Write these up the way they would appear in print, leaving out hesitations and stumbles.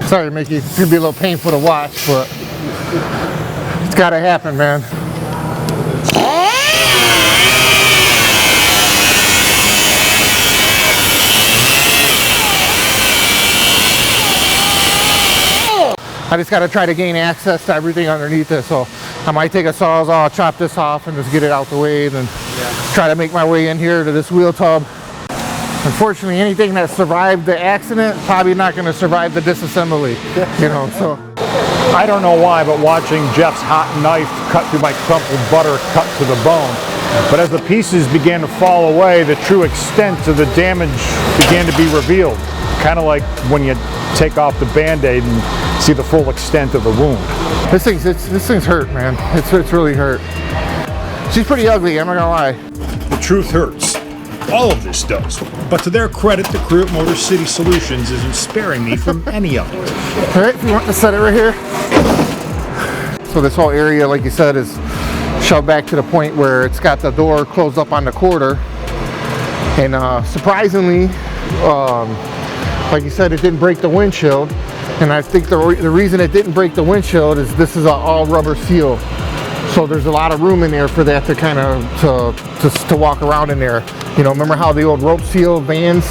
Sorry to make you, it's gonna be a little painful to watch, but it's gotta happen, man. I just got to try to gain access to everything underneath this, so I might take a sawzall, chop this off, and just get it out the way, and then try to make my way in here to this wheel tub. Unfortunately, anything that survived the accident probably not going to survive the disassembly, you know. So I don't know why, but watching Jeff's hot knife cut through my crumpled butter cut to the bone. But as the pieces began to fall away, the true extent of the damage began to be revealed. Kind of like when you take off the Band-Aid and see the full extent of the wound. This thing's hurt, man. It's really hurt. She's pretty ugly, I'm not gonna lie. The truth hurts. All of this does. But to their credit, the crew at Motor City Solutions isn't sparing me from any of it. All right, if you want to set it right here. So this whole area, like you said, is shoved back to the point where it's got the door closed up on the quarter. And surprisingly, like you said, it didn't break the windshield. And I think the reason it didn't break the windshield is this is an all rubber seal. So there's a lot of room in there for that to kind of to walk around in there. You know, remember how the old rope seal vans,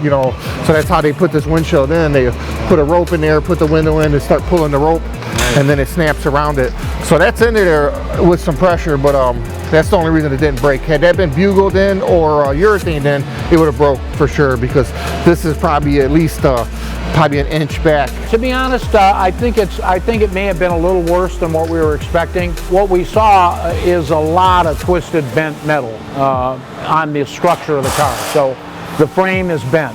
you know, so that's how they put this windshield in. They put a rope in there, put the window in, and start pulling the rope, and then it snaps around it. So that's in there with some pressure, but that's the only reason it didn't break. Had that been bugled in or urethane in, it would have broke for sure, because this is probably at least probably an inch back. To be honest, I think it may have been a little worse than what we were expecting. What we saw is a lot of twisted, bent metal on the structure of the car. So the frame is bent.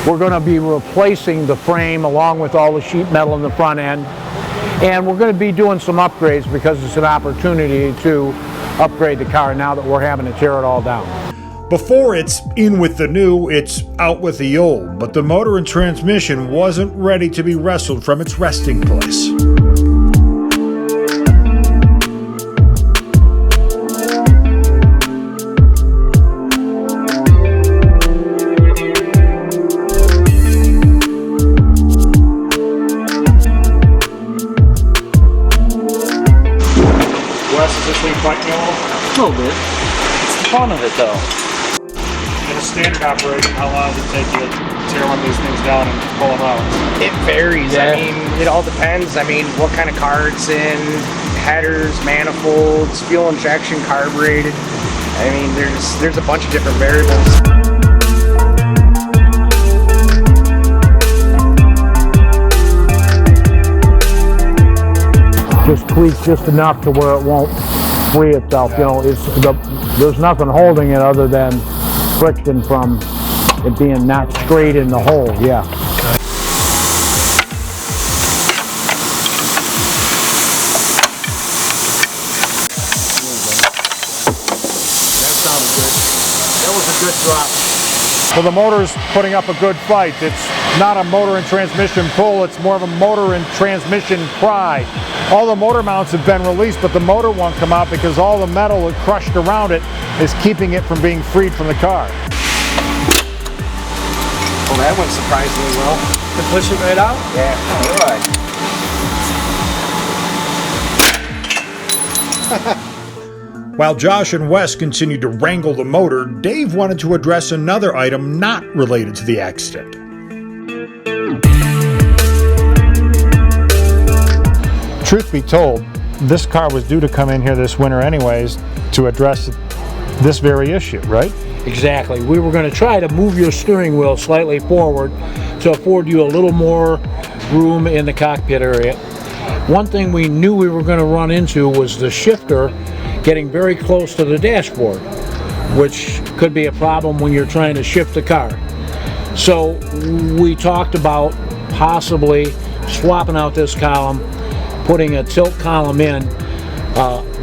We're going to be replacing the frame along with all the sheet metal in the front end, and we're going to be doing some upgrades because it's an opportunity to upgrade the car now that we're having to tear it all down. Before it's in with the new, it's out with the old, but the motor and transmission wasn't ready to be wrestled from its resting place. Wes, is this thing fighting you a little? A little bit. It's the fun of it though. In a standard operation, how long does it take you to tear one of these things down and pull them out? It varies. I mean, it all depends. I mean, what kind of car it's in, headers, manifolds, fuel injection, carbureted. I mean, there's a bunch of different variables. Just tweak just enough to where it won't free itself. You know, there's nothing holding it other than friction from it being not straight in the hole. Yeah. That sounded good. That was a good drop. So the motor's putting up a good fight. It's not a motor and transmission pull, it's more of a motor and transmission pry. All the motor mounts have been released, but the motor won't come out because all the metal that crushed around it is keeping it from being freed from the car. Well, that went surprisingly well. To push it right out? Yeah, all right. While Josh and Wes continued to wrangle the motor, Dave wanted to address another item not related to the accident. Truth be told, this car was due to come in here this winter anyways to address this very issue, right? Exactly. We were going to try to move your steering wheel slightly forward to afford you a little more room in the cockpit area. One thing we knew we were going to run into was the shifter getting very close to the dashboard, which could be a problem when you're trying to shift the car. So we talked about possibly swapping out this column, putting a tilt column in,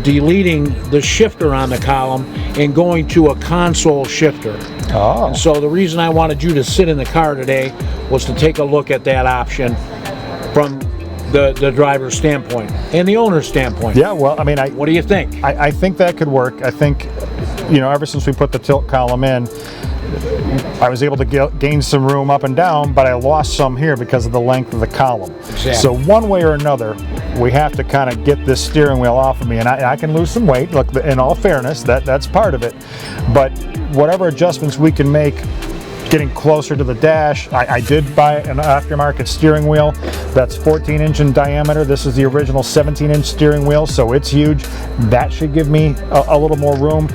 deleting the shifter on the column, and going to a console shifter. Oh. And so the reason I wanted you to sit in the car today was to take a look at that option from the driver's standpoint and the owner's standpoint. Yeah, well, I mean, what do you think? I think that could work. I think, you know, ever since we put the tilt column in, I was able to gain some room up and down, but I lost some here because of the length of the column. Exactly. So one way or another, we have to kind of get this steering wheel off of me, and I can lose some weight. Look, in all fairness, that's part of it. But whatever adjustments we can make, getting closer to the dash. I did buy an aftermarket steering wheel that's 14-inch in diameter. This is the original 17-inch steering wheel, so it's huge. That should give me a little more room.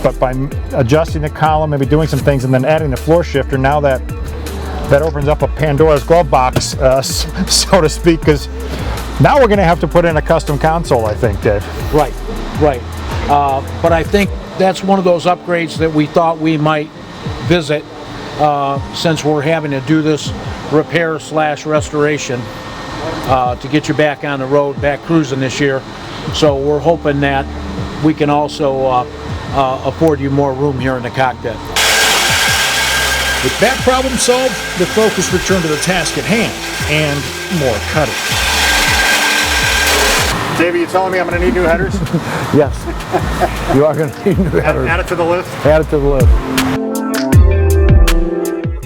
But by adjusting the column, maybe doing some things, and then adding the floor shifter, now that opens up a Pandora's glove box, so to speak, because now we're going to have to put in a custom console, I think, Dave. Right. But I think that's one of those upgrades that we thought we might visit since we're having to do this repair/restoration to get you back on the road, back cruising this year. So we're hoping that we can also afford you more room here in the cockpit. With that problem solved, the focus returned to the task at hand and more cutting. Dave, are you telling me I'm going to need new headers? Yes, you are going to need new headers. Add it to the list? Add it to the list.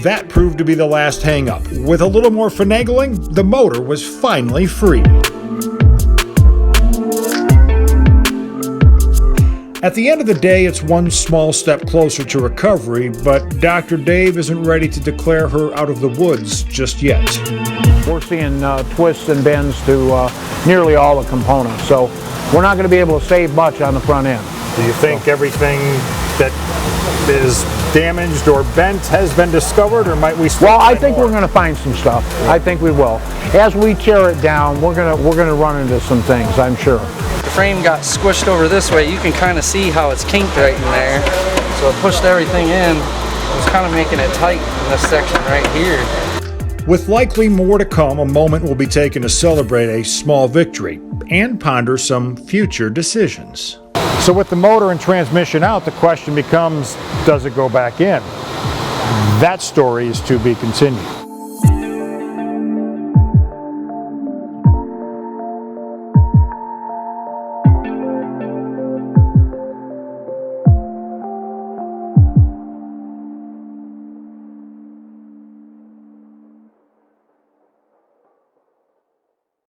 That proved to be the last hang-up. With a little more finagling, the motor was finally free. At the end of the day, it's one small step closer to recovery, but Dr. Dave isn't ready to declare her out of the woods just yet. We're seeing twists and bends to nearly all the components, so we're not going to be able to save much on the front end. Do you think everything that is damaged or bent has been discovered, or might we still Well, I find think more? we're going to find some stuff. Yeah. I think we will. As we tear it down, we're going to run into some things, I'm sure. The frame got squished over this way. You can kind of see how it's kinked right in there. So it pushed everything in. It was kind of making it tight in this section right here. With likely more to come, a moment will be taken to celebrate a small victory and ponder some future decisions. So with the motor and transmission out, the question becomes, does it go back in? That story is to be continued.